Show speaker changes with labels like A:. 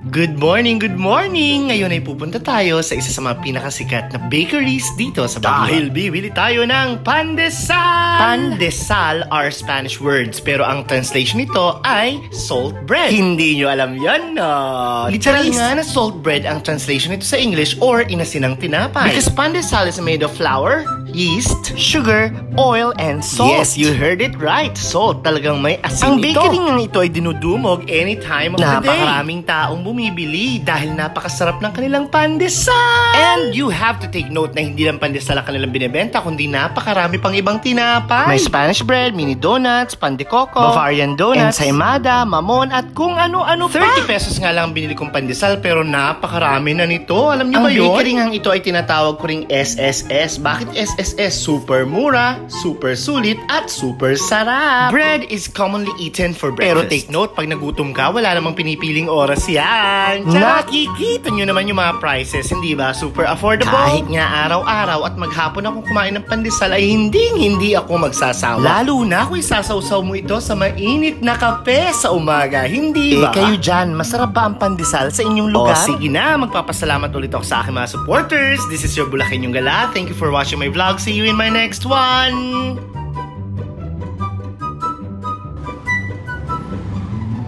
A: Good morning, good morning! Ngayon ay pupunta tayo sa isa sa mga pinakasikat na bakeries dito sa Baguio. Dahil bibili tayo ng pandesal! Pandesal are Spanish words, pero ang translation nito ay salt bread. Hindi nyo alam yan, no? Literal nga na salt bread ang translation nito sa English or inasinang tinapay. Because pandesal is made of flour, yeast, sugar, oil, and salt. Yes, you heard it right. Salt. Talagang may asin ito. Ang bakery nga ito ay dinudumog any time of the day. Napakaraming taong bumibili dahil napakasarap ng kanilang pandesal. And you have to take note na hindi lang pandesal ang kanilang binibenta, kundi napakarami pang ibang tinapay. May Spanish bread, mini donuts, pan de coco, Bavarian donuts, ensaymada, mamon, at kung ano-ano pa. 30 pesos nga lang ang binili kong pandesal pero napakarami na nito. Alam niyo ba yun? Ang bakery nga ito ay tinatawag ko ring SSS. Bakit SSS? Super mura, super sulit, at super sarap. Bread is commonly eaten for breakfast. Pero take note, pag nagutom ka, wala namang pinipiling oras yan. Nakikita nyo naman yung mga prices, hindi ba? Super affordable. Kahit nga araw-araw at maghapon akong kumain ng pandesal ay hindi ako magsasawa. Lalo na kung isasawsaw mo ito sa mainit na kape sa umaga, hindi ba? Kayo dyan, masarap ba ang pandesal sa inyong lugar? O sige na, magpapasalamat ulit ako sa aking mga supporters. This is your Bulakenyong Gala. Thank you for watching my vlog. See you in my next one!